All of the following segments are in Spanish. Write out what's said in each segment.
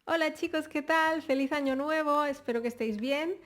Hola chicos, ¿qué tal? Feliz año nuevo, espero que estéis bien.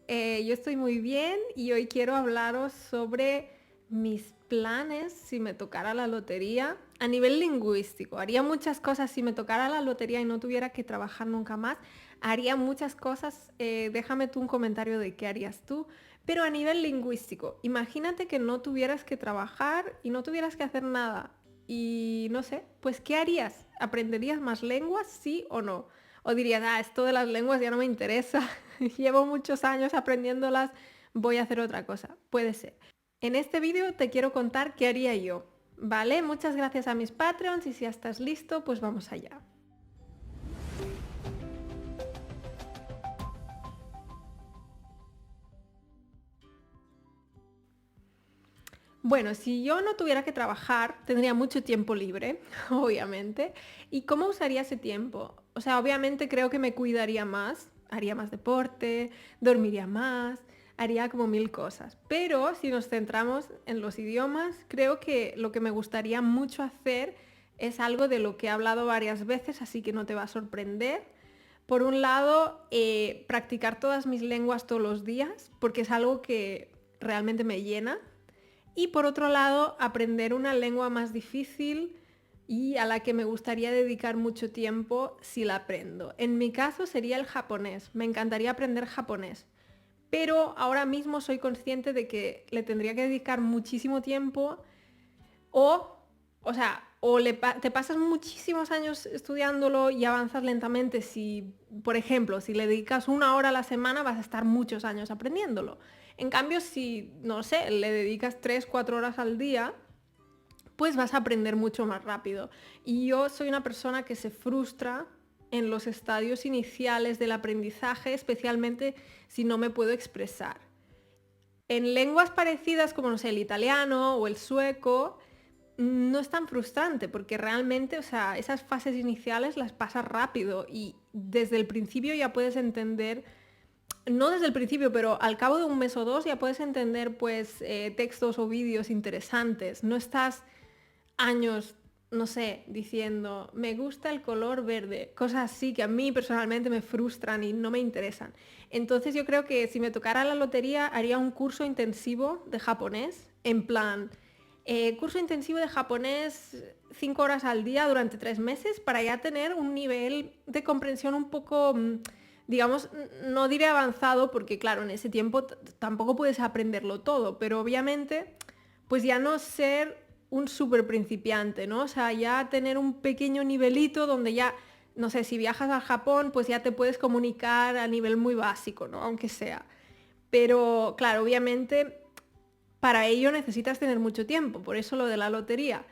Yo estoy muy bien y hoy quiero hablaros sobre mis planes si me tocara la lotería a nivel lingüístico. Haría muchas cosas si me tocara la lotería y no tuviera que trabajar nunca más. Haría muchas cosas, déjame tú un comentario de qué harías tú. Pero a nivel lingüístico, imagínate que no tuvieras que trabajar y no tuvieras que hacer nada. Y no sé, pues ¿qué harías? ¿Aprenderías más lenguas, sí o no? O dirías, esto de las lenguas ya no me interesa, llevo muchos años aprendiéndolas, voy a hacer otra cosa. Puede ser. En este vídeo te quiero contar qué haría yo, ¿vale? Muchas gracias a mis Patreons y si ya estás listo, pues vamos allá. Bueno, si yo no tuviera que trabajar, tendría mucho tiempo libre, obviamente. ¿Y cómo usaría ese tiempo? O sea, obviamente creo que me cuidaría más, haría más deporte, dormiría más, haría como mil cosas. Pero si nos centramos en los idiomas, creo que lo que me gustaría mucho hacer es algo de lo que he hablado varias veces, así que no te va a sorprender. Por un lado, practicar todas mis lenguas todos los días, porque es algo que realmente me llena. Y por otro lado, aprender una lengua más difícil y a la que me gustaría dedicar mucho tiempo si la aprendo. En mi caso sería el japonés. Me encantaría aprender japonés. Pero ahora mismo soy consciente de que le tendría que dedicar muchísimo tiempo o, te pasas muchísimos años estudiándolo y avanzas lentamente. Si, por ejemplo, si le dedicas una hora a la semana, vas a estar muchos años aprendiéndolo. En cambio, si, no sé, le dedicas 3 4 horas al día, pues vas a aprender mucho más rápido. Y yo soy una persona que se frustra en los estadios iniciales del aprendizaje, especialmente si no me puedo expresar. En lenguas parecidas como, no sé, el italiano o el sueco, no es tan frustrante porque realmente, o sea, esas fases iniciales las pasas rápido y desde el principio ya puedes entender, no desde el principio, pero al cabo de un mes o dos ya puedes entender pues textos o vídeos interesantes. No estás años, no sé, diciendo, me gusta el color verde, cosas así que a mí personalmente me frustran y no me interesan. Entonces yo creo que si me tocara la lotería haría un curso intensivo de japonés, en plan, curso intensivo de japonés 5 horas al día durante 3 meses para ya tener un nivel de comprensión un poco, digamos, no diré avanzado, porque claro, en ese tiempo tampoco puedes aprenderlo todo, pero obviamente, pues ya no ser un súper principiante, ¿no? O sea, ya tener un pequeño nivelito donde ya, no sé, si viajas al Japón, pues ya te puedes comunicar a nivel muy básico, ¿no? Aunque sea. Pero claro, obviamente para ello necesitas tener mucho tiempo, por eso lo de la lotería.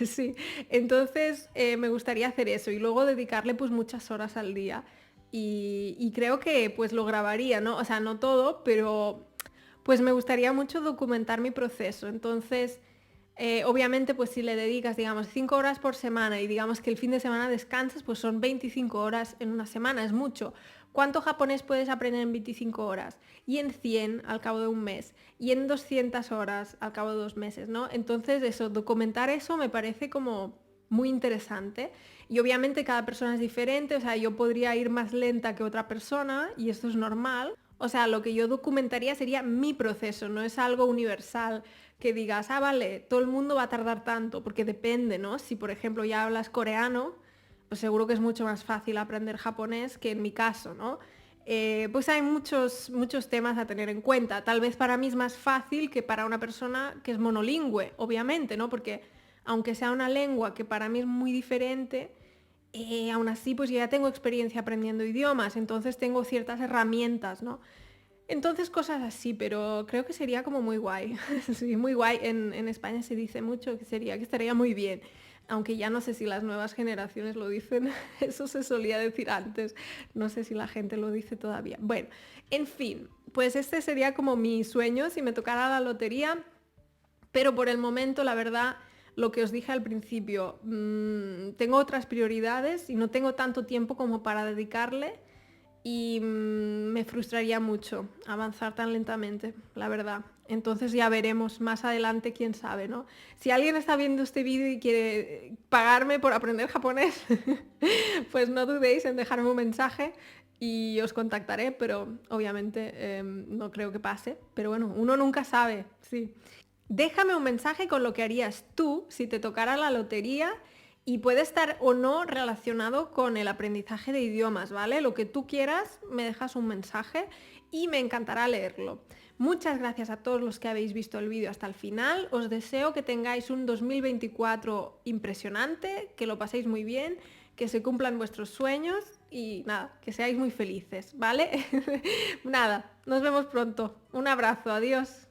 Sí, entonces me gustaría hacer eso y luego dedicarle pues muchas horas al día. Y creo que pues lo grabaría, ¿no? O sea, no todo, pero pues me gustaría mucho documentar mi proceso. Entonces, obviamente, pues si le dedicas, digamos, 5 horas por semana y digamos que el fin de semana descansas, pues son 25 horas en una semana, es mucho. ¿Cuánto japonés puedes aprender en 25 horas? Y en 100 al cabo de un mes. Y en 200 horas al cabo de 2 meses, ¿no? Entonces, eso, documentar eso me parece como muy interesante. Y obviamente cada persona es diferente, o sea, yo podría ir más lenta que otra persona y esto es normal. O sea, lo que yo documentaría sería mi proceso, no es algo universal que digas, vale, todo el mundo va a tardar tanto, porque depende, ¿no? Si por ejemplo ya hablas coreano, pues seguro que es mucho más fácil aprender japonés que en mi caso, ¿no? Pues hay muchos temas a tener en cuenta. Tal vez para mí es más fácil que para una persona que es monolingüe, obviamente, ¿no? Porque aunque sea una lengua que para mí es muy diferente, aún así pues ya tengo experiencia aprendiendo idiomas, entonces tengo ciertas herramientas, ¿no? Entonces cosas así, pero creo que sería como muy guay. Sí, muy guay. En España se dice mucho que estaría muy bien. Aunque ya no sé si las nuevas generaciones lo dicen, eso se solía decir antes, no sé si la gente lo dice todavía. Bueno, en fin, pues este sería como mi sueño si me tocara la lotería, pero por el momento, la verdad, lo que os dije al principio, tengo otras prioridades y no tengo tanto tiempo como para dedicarle y me frustraría mucho avanzar tan lentamente, la verdad. Entonces ya veremos más adelante, quién sabe, ¿no? Si alguien está viendo este vídeo y quiere pagarme por aprender japonés, pues no dudéis en dejarme un mensaje y os contactaré, pero obviamente no creo que pase. Pero bueno, uno nunca sabe, sí. Déjame un mensaje con lo que harías tú si te tocara la lotería y puede estar o no relacionado con el aprendizaje de idiomas, ¿vale? Lo que tú quieras, me dejas un mensaje y me encantará leerlo. Muchas gracias a todos los que habéis visto el vídeo hasta el final. Os deseo que tengáis un 2024 impresionante, que lo paséis muy bien, que se cumplan vuestros sueños y nada, que seáis muy felices, ¿vale? Nada, nos vemos pronto. Un abrazo, adiós.